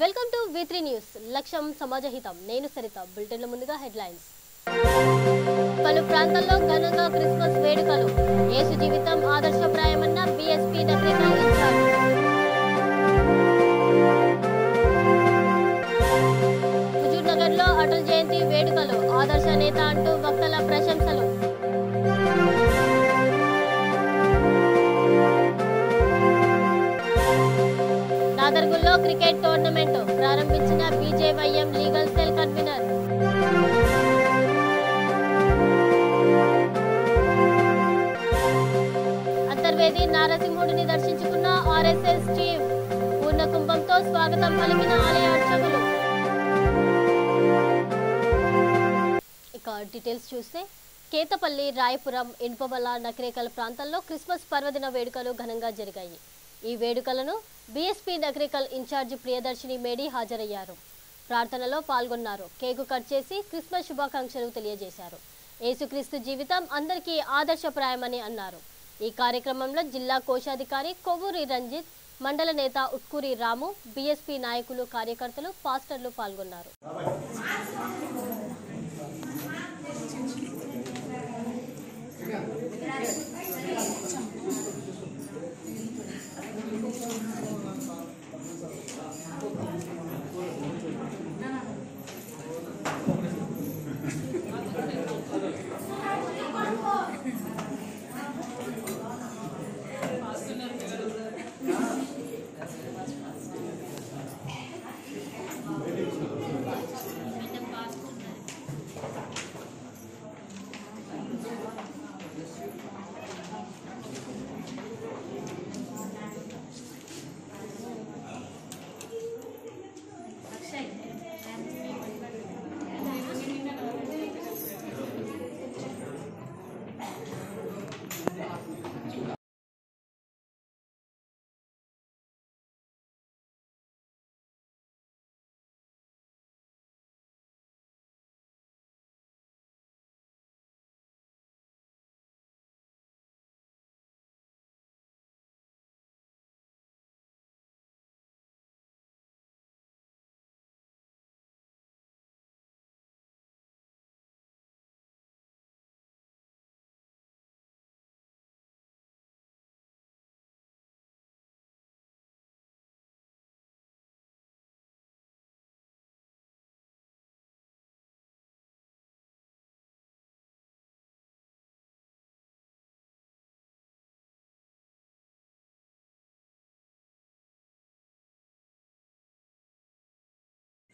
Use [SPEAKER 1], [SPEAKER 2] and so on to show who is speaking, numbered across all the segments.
[SPEAKER 1] Welcome to V3 news. లక్ష్యం సమాజహితం. నేను సరిత. బులెటిన్ల ముందుగా హెడ్లైన్స్. పలు ప్రాంతాల్లో ఘనంగా క్రిస్మస్ వేడుకలు. యేసు జీవితం ఆదర్శప్రాయమన్న బీఎస్పీ నగరికల్ ఇన్ఛార్జ్. హుజూర్నగర్లో అటల్ జయంతి వేడుకలు. ఆదర్శ నేత అంటూ వక్తల ప్రశంసలు. నాదర్గుల్లో క్రికెట్ టోర్నమెంట్ ప్రారంభించిన BJYM legal cell convener. Antarvedi నారసింహుడిని దర్శించుకున్న ఆర్ఎస్ఎస్ చీఫ్. పూర్ణ కుంభంతో స్వాగతం పలికిన ఆలయ అర్చకులు. ఇక డీటెయిల్స్ చూస్తే కేతపల్లి, రాయపురం, ఇనుపవల, నకరేకల్ ప్రాంతాల్లో క్రిస్మస్ పర్వదిన వేడుకలు ఘనంగా జరిగాయి. ఈ వేడుకలను బీఎస్పీ నగరికల్ ఇన్ఛార్జి ప్రియదర్శిని మేడి హాజరయ్యారు. ప్రార్థనలో పాల్గొన్నారు. కేకు కట్ చేసి క్రిస్మస్ శుభాకాంక్షలు తెలియజేశారు. యేసుక్రీస్తు జీవితం అందరికీ ఆదర్శప్రాయమని అన్నారు. ఈ కార్యక్రమంలో జిల్లా కోశాధికారి కొవ్వూరి రంజిత్, మండల నేత ఉట్కూరి రాము, బీఎస్పీ నాయకులు, కార్యకర్తలు, పాస్టర్లు పాల్గొన్నారు.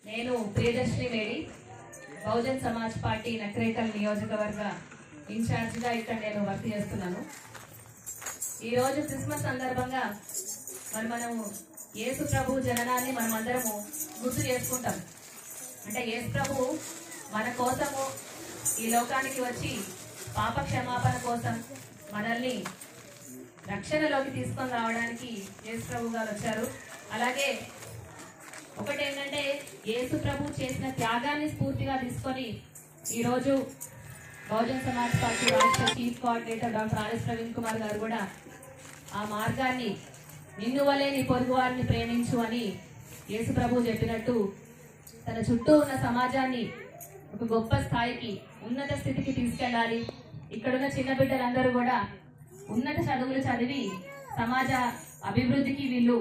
[SPEAKER 2] నేను ప్రియదర్శిని మేడి, బహుజన్ సమాజ్ పార్టీ నకరేకల్ నియోజకవర్గ ఇన్ఛార్జిగా ఇక్కడ నేను వర్క్ చేస్తున్నాను. ఈరోజు క్రిస్మస్ సందర్భంగా మనము యేసు ప్రభు జననాన్ని మనమందరము గుర్తు చేసుకుంటాం. అంటే యేసు ప్రభు మన కోసము ఈ లోకానికి వచ్చి పాప క్షమాపణ కోసం మనల్ని రక్షణలోకి తీసుకొని రావడానికి యేసు ప్రభు గారు వచ్చారు. అలాగే ఒకటేంటంటే యేసు ప్రభు చేసిన త్యాగాన్ని స్ఫూర్తిగా తీసుకొని ఈరోజు బహుజన్ సమాజ్ పార్టీ రాష్ట్ర chief coordinator doctor RS Praveen Kumar గారు కూడా ఆ మార్గాన్ని నిన్ను వలే నీ పొరుగు వారిని ప్రేమించు అని యేసు ప్రభు చెప్పినట్టు తన చుట్టూ ఉన్న సమాజాన్ని ఒక గొప్ప స్థాయికి, ఉన్నత స్థితికి తీసుకెళ్ళాలి. ఇక్కడున్న చిన్న బిడ్డలందరూ కూడా ఉన్నత చదువులు చదివి సమాజ అభివృద్ధికి వీళ్ళు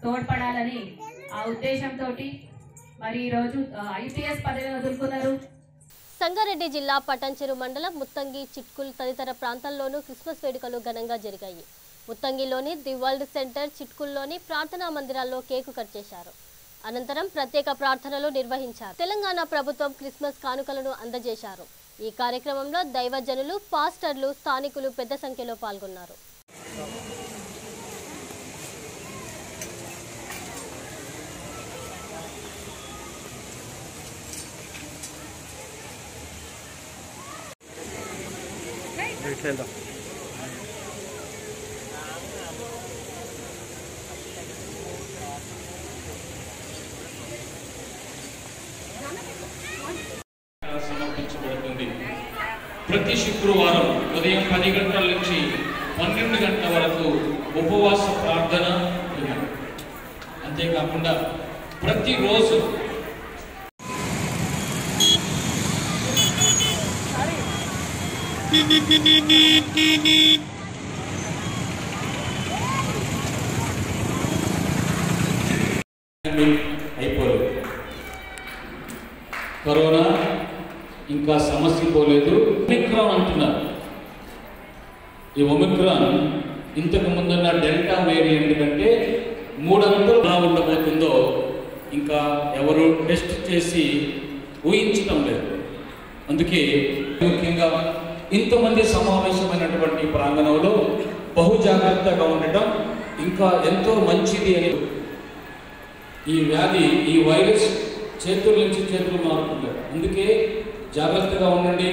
[SPEAKER 2] తోడ్పడాలని ఆ ఉద్దేశంతో మరి ఈరోజు ఐపీఎస్ పదవిని వదులుకున్నారు.
[SPEAKER 1] సంగారెడ్డి జిల్లా పటాన్చెరు మండలం ముత్తంగి, చిట్కుల్ తదితర ప్రాంతాల్లోనూ క్రిస్మస్ వేడుకలు ఘనంగా జరిగాయి. ముత్తంగిలోని ది వరల్డ్ సెంటర్, చిట్కుల్లోని ప్రార్థనా మందిరాల్లో కేకు కట్ చేశారు. అనంతరం ప్రత్యేక ప్రార్థనలు నిర్వహించారు. తెలంగాణ ప్రభుత్వం క్రిస్మస్ కానుకలను అందజేశారు. ఈ కార్యక్రమంలో దైవజనులు, పాస్టర్లు, స్థానికులు పెద్ద సంఖ్యలో పాల్గొన్నారు.
[SPEAKER 3] సమర్పించబడుతుంది. ప్రతి శుక్రవారం ఉదయం 10 గంటల నుంచి 12 గంటల వరకు ఉపవాస ప్రార్థన. అంతేకాకుండా ప్రతిరోజు అయిపోలేదు. కరోనా ఇంకా సమస్య పోలేదు. ఒమిక్రాన్ అంటున్నారు. ఈ ఒమిక్రాన్ ఇంతకు ముందున్న డెల్టా వేరియంట్ కంటే 3 అంతలు ఎలా ఉండబోతుందో ఇంకా ఎవరు టెస్ట్ చేసి ఊహించడం లేదు. అందుకే ముఖ్యంగా ఇంతమంది సమావేశమైనటువంటి ప్రాంగణంలో బహు జాగ్రత్తగా ఉండటం ఇంకా ఎంతో మంచిది అని. ఈ వ్యాధి, ఈ వైరస్ చేతుల నుంచి చేతులు మారుతుంది. అందుకే జాగ్రత్తగా ఉండండి.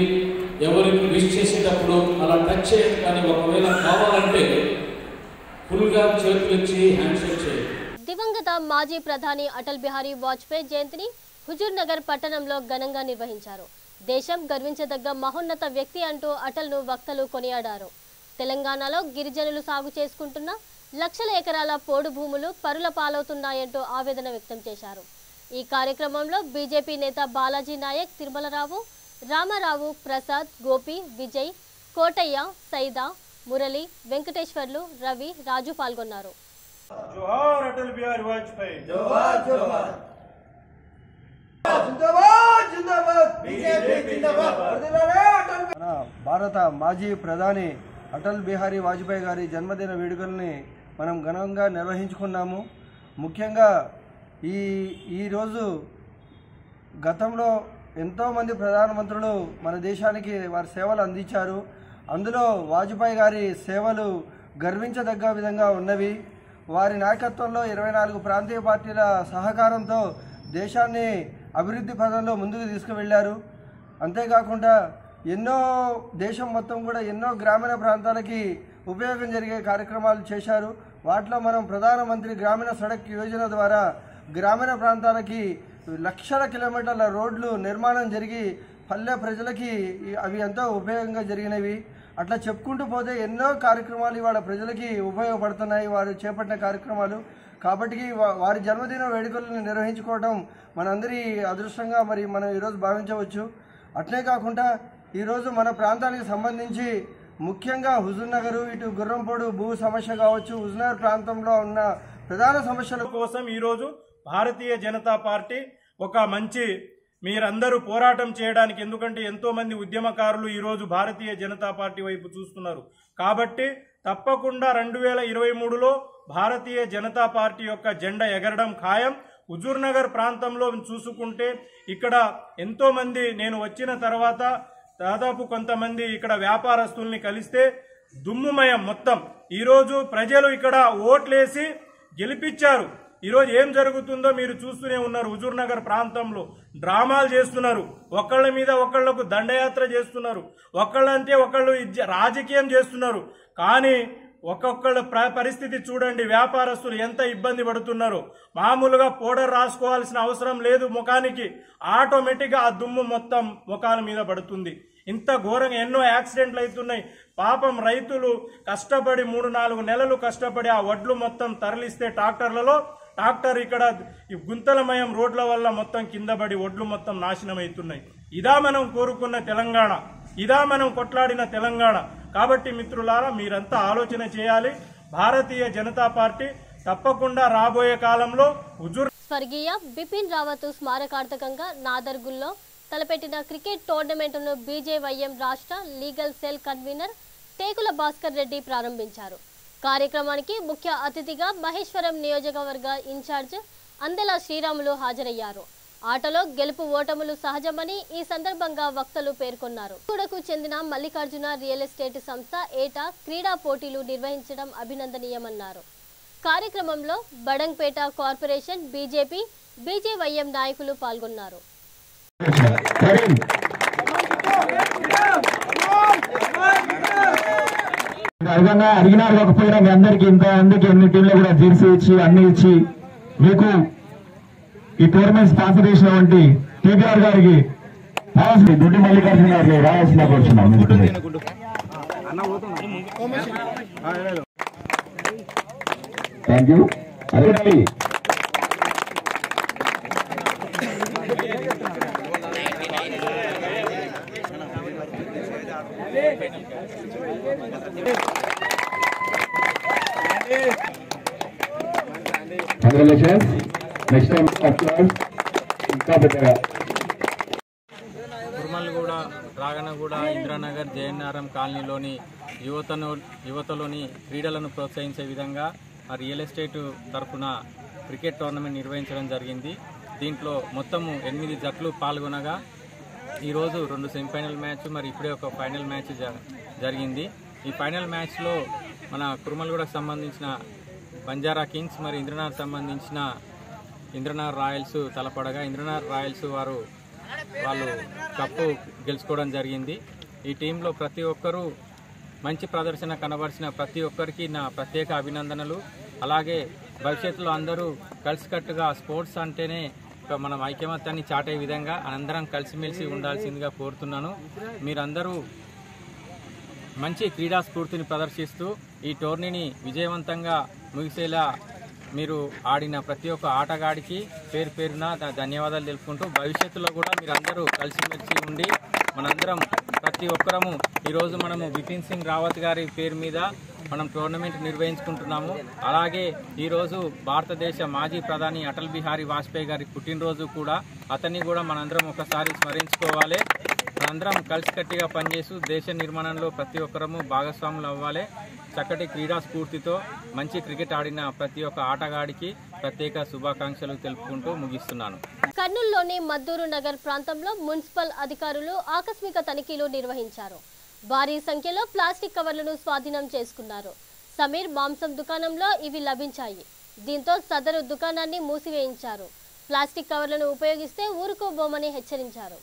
[SPEAKER 3] ఎవరికి విష్ చేసేటప్పుడు అలా టచ్ చేయండి, కానీ ఒకవేళ కావాలంటే ఫుల్గా చేతులు ఇచ్చి హ్యాండ్ షేక్ చేయండి.
[SPEAKER 1] దివంగత మాజీ ప్రధాని అటల్ బిహారీ వాజ్పేయి జయంతిని హుజూర్ నగర్ పట్టణంలో ఘనంగా నిర్వహించారు. దేశం గర్వించదగ్గ మహోన్నత వ్యక్తి అంటూ అటల్ను వక్తలు కొనియాడారు. తెలంగాణలో గిరిజనులు సాగు చేసుకుంటున్న లక్షల ఎకరాల పోడు భూములు పరుల పాలవుతున్నాయంటూ ఆవేదన వ్యక్తం చేశారు. ఈ కార్యక్రమంలో బీజేపీ నేత బాలాజీ నాయక్, తిరుమలరావు, రామారావు, ప్రసాద్, గోపి, విజయ్, కోటయ్య, సైదా, మురళి, వెంకటేశ్వర్లు, రవి, రాజు పాల్గొన్నారు.
[SPEAKER 4] జోహార్ అటల్ బిహారీ వాజ్పేయి.
[SPEAKER 5] జోహార్ జోహార్. జిందాబాద్ జిందాబాద్. బీజేపీ జిందాబాద్.
[SPEAKER 6] మన భారత మాజీ ప్రధాని అటల్ బిహారీ వాజ్పేయి గారి జన్మదిన వేడుకల్ని మనం ఘనంగా నిర్వహించుకున్నాము. ముఖ్యంగా ఈరోజు గతంలో ఎంతోమంది ప్రధానమంత్రులు మన దేశానికి వారి సేవలు అందించారు. అందులో వాజ్పేయి గారి సేవలు గర్వించదగ్గ విధంగా ఉన్నవి. వారి నాయకత్వంలో 24 ప్రాంతీయ పార్టీల సహకారంతో దేశాన్ని అభివృద్ధి పథంలో ముందుకు తీసుకువెళ్లారు. అంతేకాకుండా దేశం మొత్తం కూడా ఎన్నో గ్రామీణ ప్రాంతాలకి ఉపయోగం జరిగే కార్యక్రమాలు చేశారు. వాటిలో మనం ప్రధానమంత్రి గ్రామీణ సడక్ యోజన ద్వారా గ్రామీణ ప్రాంతాలకి లక్షల కిలోమీటర్ల రోడ్లు నిర్మాణం జరిగి పల్లె ప్రజలకి అవి ఎంతో ఉపయోగంగా జరిగినవి. అట్లా చెప్పుకుంటూ పోతే ఎన్నో కార్యక్రమాలు ఇవాళ ప్రజలకి ఉపయోగపడుతున్నాయి వారు చేపట్టిన కార్యక్రమాలు. కాబట్టి వారి జన్మదిన వేడుకలను నిర్వహించుకోవడం మనందరి అదృష్టంగా మనం ఈరోజు భావించవచ్చు. అట్లే కాకుండా ఈరోజు మన ప్రాంతానికి సంబంధించి ముఖ్యంగా హుజూర్ నగర్, ఇటు గుర్రంపోడు భూ సమస్య కావచ్చు, హుజూర్ నగర్ ప్రాంతంలో ఉన్న ప్రధాన సమస్యల
[SPEAKER 4] కోసం ఈరోజు భారతీయ జనతా పార్టీ ఒక మంచి మీరందరూ పోరాటం చేయడానికి, ఎందుకంటే ఎంతో మంది ఉద్యమకారులు ఈరోజు భారతీయ జనతా పార్టీ వైపు చూస్తున్నారు. కాబట్టి తప్పకుండా 2023లో భారతీయ జనతా పార్టీ యొక్క జెండా ఎగరడం ఖాయం. హుజూర్ నగర్ ప్రాంతంలో చూసుకుంటే ఇక్కడ ఎంతో మంది, నేను వచ్చిన తర్వాత దాదాపు కొంతమంది ఇక్కడ వ్యాపారస్తుల్ని కలిస్తే దుమ్ముమయం మొత్తం. ఈరోజు ప్రజలు ఇక్కడ ఓట్లేసి గెలిపించారు. ఈరోజు ఏం జరుగుతుందో మీరు చూస్తూనే ఉన్నారు. హుజూర్ నగర్ ప్రాంతంలో డ్రామాలు చేస్తున్నారు, ఒకళ్ళ మీద ఒకళ్లకు దండయాత్ర చేస్తున్నారు, ఒకళ్ళంటే ఒకళ్ళు రాజకీయం చేస్తున్నారు. కానీ ఒక్కొక్కళ్ళ పరిస్థితి చూడండి, వ్యాపారస్తులు ఎంత ఇబ్బంది పడుతున్నారు. మామూలుగా పౌడర్ రాసుకోవాల్సిన అవసరం లేదు ముఖానికి, ఆటోమేటిక్గా ఆ దుమ్ము మొత్తం ముఖాల మీద పడుతుంది. ఇంత ఘోరంగా ఎన్నో యాక్సిడెంట్లు అవుతున్నాయి. పాపం రైతులు కష్టపడి 3-4 నెలలు కష్టపడి ఆ వడ్లు మొత్తం తరలిస్తే ట్రాక్టర్ ఇక్కడ ఈ గుంతలమయం రోడ్ల వల్ల మొత్తం కింద పడి ఒడ్లు మొత్తం నాశనం అవుతున్నాయి. ఇదా మనం కోరుకున్న తెలంగాణ, ఇదా మనం కొట్లాడిన తెలంగాణ. కాబట్టి మిత్రులారా, మీరంతా ఆలోచన చేయాలి. భారతీయ జనతా పార్టీ తప్పకుండా రాబోయే కాలంలో
[SPEAKER 1] స్వర్గీయ బిపిన్ రావత్ స్మారకార్థకంగా నాదర్గుల్లో తలపెట్టిన క్రికెట్ టోర్నమెంట్ను బీజేవైఎం రాష్ట్ర legal cell convener టేకుల Bhaskar Reddy ప్రారంభించారు. కార్యక్రమానికి ముఖ్య అతిథిగా మహేశ్వరం నియోజకవర్గ ఇన్ఛార్జ్ అందెల శ్రీరాములు హాజరయ్యారు. ఆటలో గెలుపు ఓటములు సహజమని ఈ సందర్భంగా వక్తలు పేర్కొన్నారు. కూడకు చెందిన మల్లికార్జున రియల్ ఎస్టేట్ సంస్థ ఏటా క్రీడా పోటీలు నిర్వహించడం అభినందనీయమన్నారు. కార్యక్రమంలో బడంగ్పేట కార్పొరేషన్ బీజేపీ బీజేవైఎం నాయకులు పాల్గొన్నారు.
[SPEAKER 7] అడిగినారు కాకపోయినా మీ అందరికి ఇంతమందికి ఎన్ని టీంలో కూడా జెర్సీ ఇచ్చి అన్ని ఇచ్చి మీకు ఈ టోర్నమెంట్ స్పాన్సర్ చేసినటువంటి కేటీఆర్ గారికి దొడ్డి మల్లికార్జున గారికి రావాల్సిన కోరుచున్నాం. Thank you. Congratulations. Next time applause ఇంకా పెద్దగా.
[SPEAKER 8] కుర్మల్గూడ, రాగనగూడ, ఇంద్రానగర్, జయనారం కాలనీలోని యువతలోని క్రీడలను ప్రోత్సహించే విధంగా రియల్ ఎస్టేట్ తరఫున క్రికెట్ టోర్నమెంట్ నిర్వహించడం జరిగింది. దీంట్లో మొత్తము 8 జట్లు పాల్గొనగా ఈరోజు 2 సెమీఫైనల్ మ్యాచ్, మరి ఇప్పుడే ఒక ఫైనల్ మ్యాచ్ జరిగింది. ఈ ఫైనల్ మ్యాచ్లో మన కుర్మల్గూడకు సంబంధించిన బంజారా కింగ్స్, మరి ఇంద్రనగర్ సంబంధించిన ఇంద్రనగర్ రాయల్స్ తలపడగా ఇంద్రనగర్ రాయల్స్ వాళ్ళు కప్పు గెలుచుకోవడం జరిగింది. ఈ టీంలో ప్రతి ఒక్కరూ మంచి ప్రదర్శన కనబరిచిన ప్రతి ఒక్కరికి నా ప్రత్యేక అభినందనలు. అలాగే భవిష్యత్తులో అందరూ కలిసికట్టుగా స్పోర్ట్స్ అంటేనే మనం ఐకమత్యాన్ని చాటే విధంగా అందరం కలిసిమెలిసి ఉండాల్సిందిగా కోరుతున్నాను. మీరందరూ మంచి క్రీడా స్ఫూర్తిని ప్రదర్శిస్తూ ఈ టోర్నీని విజయవంతంగా ముగిసేలా మీరు ఆడిన ప్రతి ఒక్క ఆటగాడికి పేరు పేరున ధన్యవాదాలు తెలుపుకుంటూ భవిష్యత్తులో కూడా మీరందరూ కలిసిమెలిసి ఉండి మనందరం ప్రతి ఒక్కరము ఈరోజు మనము బిపిన్ సింగ్ రావత్ గారి పేరు మీద మనం టోర్నమెంట్ నిర్వహించుకుంటున్నాము. అలాగే ఈరోజు భారతదేశ మాజీ ప్రధాని అటల్ బిహారీ వాజ్పేయి గారి పుట్టినరోజు కూడా, అతన్ని కూడా మనందరం ఒకసారి స్మరించుకోవాలి. మనందరం కలిసికట్టిగా పనిచేస్తూ దేశ నిర్మాణంలో ప్రతి ఒక్కరము భాగస్వాములు అవ్వాలి. చక్కటి క్రీడా స్ఫూర్తితో మంచి క్రికెట్ ఆడిన ప్రతి ఒక్క ఆటగాడికి ప్రత్యేక శుభాకాంక్షలు తెలుపుకుంటూ ముగిస్తున్నాను.
[SPEAKER 1] కర్నూలులోని మద్దూరు నగర్ ప్రాంతంలో మున్సిపల్ అధికారులు ఆకస్మిక తనిఖీలు నిర్వహించారు. భారీ సంఖ్యలో ప్లాస్టిక్ కవర్లను స్వాధీనం చేసుకున్నారు. సమీర్ మాంసం దుకాణంలో ఇవి లభించాయి. దీంతో సదరు దుకాణాన్ని మూసివేయించారు. ప్లాస్టిక్ కవర్లను ఉపయోగిస్తే ఊరుకోబోమని హెచ్చరించారు.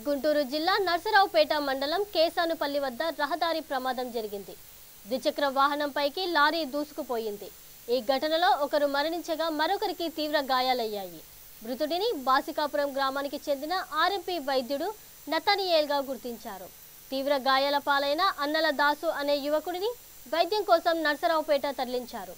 [SPEAKER 1] గుంటూరు జిల్లా నర్సరావుపేట మండలం కేసానుపల్లి వద్ద రహదారి ప్రమాదం జరిగింది. ద్విచక్ర వాహనంపైకి లారీ దూసుకుపోయింది. ఈ ఘటనలో ఒకరు మరణించగా మరొకరికి తీవ్ర గాయాలయ్యాయి. మృతుడిని బాసికాపురం గ్రామానికి చెందిన ఆర్ఎంపీ వైద్యుడు నతనియేల్గా గుర్తించారు. తీవ్ర గాయాల పాలైన అన్నల దాసు అనే యువకుడిని వైద్యం కోసం నర్సరావుపేట తరలించారు.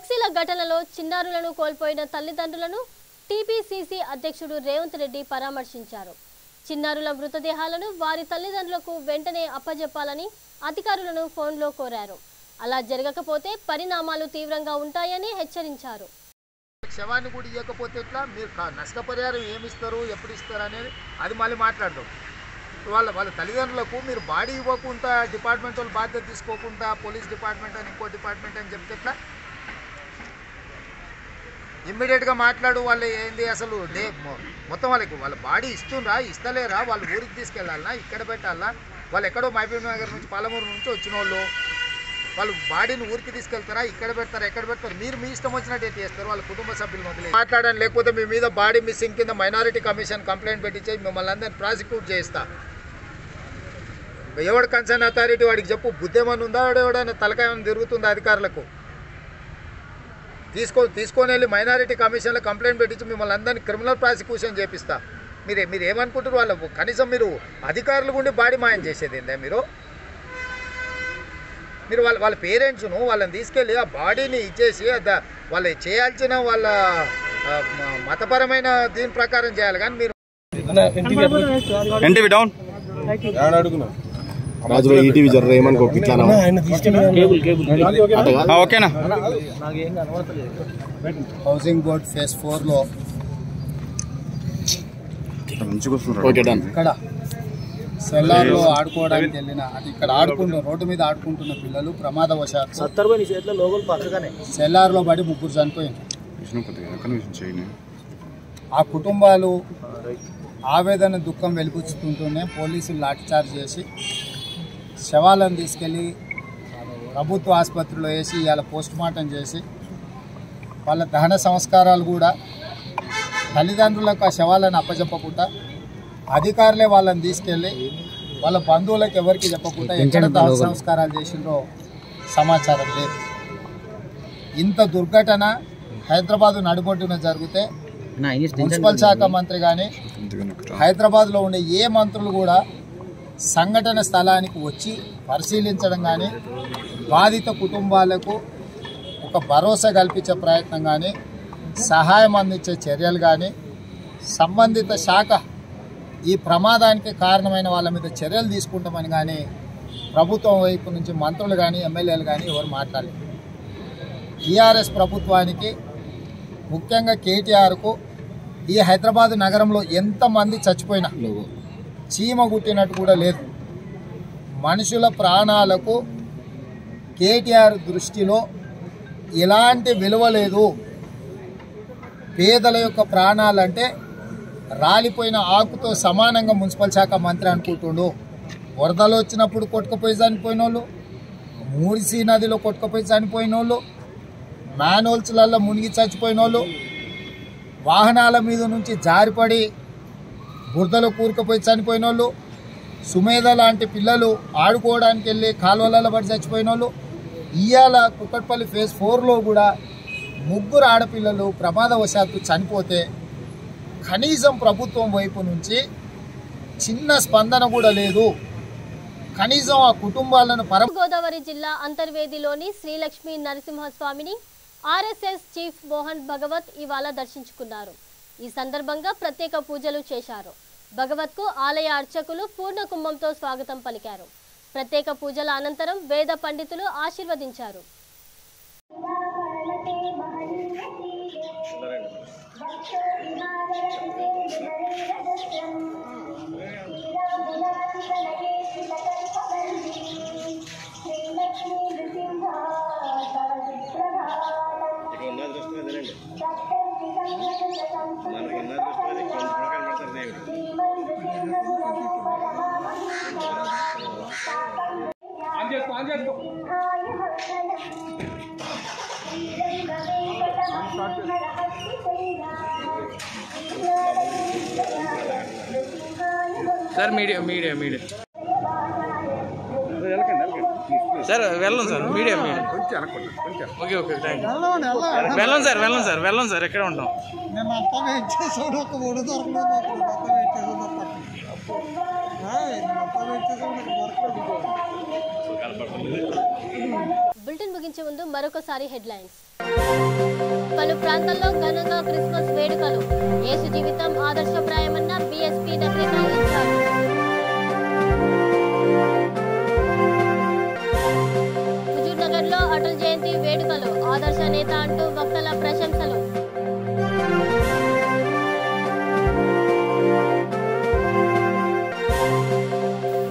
[SPEAKER 1] ఫ్లెక్సీల ఘటనలో చిన్నారులను కోల్పోయిన తల్లిదండ్రులను టీపీసీసీ అధ్యక్షుడు రేవంత్ రెడ్డి పరామర్శించారు. చిన్నారుల మృతదేహాలను వారి తల్లిదండ్రులకు వెంటనే అప్పజెప్పాలని అధికారులను ఫోన్లో కోరారు. అలా జరగకపోతే పరిణామాలు తీవ్రంగా ఉంటాయని హెచ్చరించారు.
[SPEAKER 9] శవాన్ని కూడా ఇవ్వకపోతే ఎట్లా, మీరు నష్టపరిహారం ఏమి ఇస్తారు, ఎప్పుడు ఇస్తారు అనేది అది మళ్ళీ మాట్లాడదాం. వాళ్ళ తల్లిదండ్రులకు మీరు బాడీ ఇవ్వకుండా డిపార్ట్మెంట్ వాళ్ళు బాధ్యత తీసుకోకుండా పోలీస్ డిపార్ట్మెంట్ అని ఇంకో డిపార్ట్మెంట్ అని చెప్తే ఎట్లా? ఇమ్మీడియట్గా మాట్లాడు. వాళ్ళు ఏంది అసలు మొత్తం వాళ్ళ బాడీ ఇస్తుండ్రా, ఇస్తలేరా, వాళ్ళు ఊరికి తీసుకెళ్ళాలన్నా, ఇక్కడ పెట్టాలన్నా? వాళ్ళు ఎక్కడో మహబూబ్ నగర్ నుంచి పాలమూరు నుంచి వచ్చిన వాళ్ళు బాడీని ఊరికి తీసుకెళ్తారా, ఇక్కడ పెడతారా, ఎక్కడ పెడతారు? మీరు మీ ఇష్టం వచ్చినట్టు ఏంటి చేస్తారు? వాళ్ళ కుటుంబ సభ్యులు మొదలు మాట్లాడండి. లేకపోతే మీ మీద బాడీ మిస్సింగ్ కింద మైనారిటీ కమిషన్ కంప్లైంట్ పెట్టించి మిమ్మల్ని అందరినీ ప్రాసిక్యూట్ చేస్తా. ఎవడు కన్సర్న్ అథారిటీ వాడికి చెప్పు. బుద్ధేమని ఉందా? ఎవడైనా తలకాయ తిరుగుతుందా అధికారులకు? తీసుకొని వెళ్ళి మైనారిటీ కమిషన్లో కంప్లైంట్ పెట్టించి మిమ్మల్ని అందరినీ క్రిమినల్ ప్రాసిక్యూషన్ చేపిస్తా. మీరు ఏమనుకుంటారు? కనీసం మీరు అధికారులు ఉండి బాడీ మాయం చేసేది ఏందా? మీరు వాళ్ళ పేరెంట్స్ను వాళ్ళని తీసుకెళ్ళి ఆ బాడీని ఇచ్చేసి వాళ్ళు చేయాల్సిన వాళ్ళ మతపరమైన దీని ప్రకారం చేయాలి. కానీ మీరు హౌసింగ్ బోర్డ్ ఫేజ్ 4లో ఇక్కడ సెల్లార్లో ఆడుకోవడానికి వెళ్ళిన ఇక్కడ రోడ్డు మీద ఆడుకుంటున్న పిల్లలు ప్రమాదవశాత్తు సెల్లార్లో పడి 3 చనిపోయింది. ఆ కుటుంబాలు ఆవేదన దుఃఖం వెలిపుచ్చుకుంటూనే పోలీసులు లాఠీచార్జ్ చేసి శవాలను తీసుకెళ్ళి ప్రభుత్వ ఆసుపత్రిలో వేసి ఇవాళ పోస్టుమార్టం చేసి వాళ్ళ దహన సంస్కారాలు కూడా తల్లిదండ్రులకు ఆ శవాలను అప్పచెప్పకుండా అధికారులే వాళ్ళని తీసుకెళ్ళి వాళ్ళ బంధువులకు ఎవరికి చెప్పకుండా ఎక్కడ దహన సంస్కారాలు చేసిందో సమాచారం లేదు. ఇంత దుర్ఘటన హైదరాబాద్ నడుబొడ్డున జరిగితే మున్సిపల్ శాఖ మంత్రి కానీ హైదరాబాద్లో ఉండే ఏ మంత్రులు కూడా సంఘటన స్థలానికి వచ్చి పరిశీలించడం కానీ బాధిత కుటుంబాలకు ఒక భరోసా కల్పించే ప్రయత్నం కానీ సహాయం అందించే చర్యలు కానీ సంబంధిత శాఖ ఈ ప్రమాదానికి కారణమైన వాళ్ళ మీద చర్యలు తీసుకుంటామని కానీ ప్రభుత్వం వైపు నుంచి మంత్రులు కానీ ఎమ్మెల్యేలు కానీ ఎవరు మాట్లాడలేదు. టీఆర్ఎస్ ప్రభుత్వానికి ముఖ్యంగా కేటీఆర్కు ఈ హైదరాబాద్ నగరంలో ఎంతమంది చచ్చిపోయినా చీమ గుట్టినట్టు కూడా లేదు. మనుషుల ప్రాణాలకు కేటీఆర్ దృష్టిలో ఎలాంటి విలువ లేదు. పేదల యొక్క ప్రాణాలంటే రాలిపోయిన ఆకుతో సమానంగా మున్సిపల్ శాఖ మంత్రి అనుకుంటుండు. వరదలు వచ్చినప్పుడు కొట్టుకుపోయి చనిపోయిన వాళ్ళు, మూసీ నదిలో కొట్టుకుపోయి చనిపోయిన వాళ్ళు, మ్యాన్హోల్స్లలో మునిగి చచ్చిపోయిన వాళ్ళు, వాహనాల మీద నుంచి జారిపడి బురదలో కూరుకుపోయి చనిపోయిన వాళ్ళు, సుమేధ లాంటి పిల్లలు ఆడుకోవడానికి వెళ్ళి కాలువలలో పడి చచ్చిపోయిన వాళ్ళు, ఇవాళ కుక్కట్పల్లి ఫేజ్ 4లో కూడా 3 ఆడపిల్లలు ప్రమాదవశాత్తు చనిపోతే కనీసం ప్రభుత్వం వైపు నుంచి చిన్న స్పందన కూడా లేదు. కనీసం ఆ కుటుంబాలను
[SPEAKER 1] గోదావరి జిల్లా అంతర్వేదిలోని శ్రీలక్ష్మీ నరసింహస్వామిని ఆర్ఎస్ఎస్ చీఫ్ మోహన్ భగవత్ ఇవాళ దర్శించుకున్నారు. ఈ సందర్భంగా ప్రత్యేక పూజలు చేశారు. భగవత్కు ఆలయ అర్చకులు పూర్ణ కుంభంతో స్వాగతం పలికారు. ప్రత్యేక పూజల అనంతరం వేద పండితులు ఆశీర్వదించారు.
[SPEAKER 10] सर मीडिया सर వెళ్ళం sir media okay okay thank you వెళ్ళం సార్ ఎక్కడ ఉంటాం
[SPEAKER 1] బులెటిన్ చూపించే ముందు మరొకసారి హెడ్లైన్స్. పలు ప్రాంతాల్లో ఘనంగా క్రిస్మస్ వేడుకలు. యేసు జీవితం ఆదర్శప్రాయమన్న బీఎస్పీ నగరికల్ ఇన్ఛార్జ్. హుజూర్నగర్లో అటల్ జయంతి వేడుకలు. ఆదర్శ నేత అంటూ వక్తల ప్రశంసలు.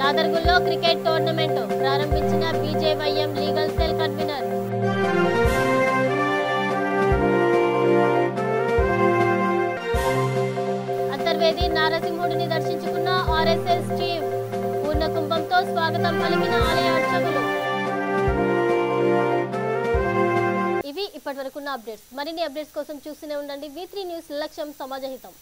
[SPEAKER 1] నాదర్గుల్లో క్రికెట్ టోర్నమెంట్ ప్రారంభించిన BJYM legal cell convener. Antarvedi నారసింహుడిని దర్శించుకున్న ఆర్ఎస్ఎస్ చీఫ్. పూర్ణ కుంభంతో స్వాగతం పలికిన ఆలయ అర్చకులు. ఇవి ఇప్పటివరకున్న అప్డేట్స్. మరిన్ని అప్డేట్స్ కోసం చూస్తూనే ఉండండి V3 న్యూస్. లక్ష్యం సమాజహితం.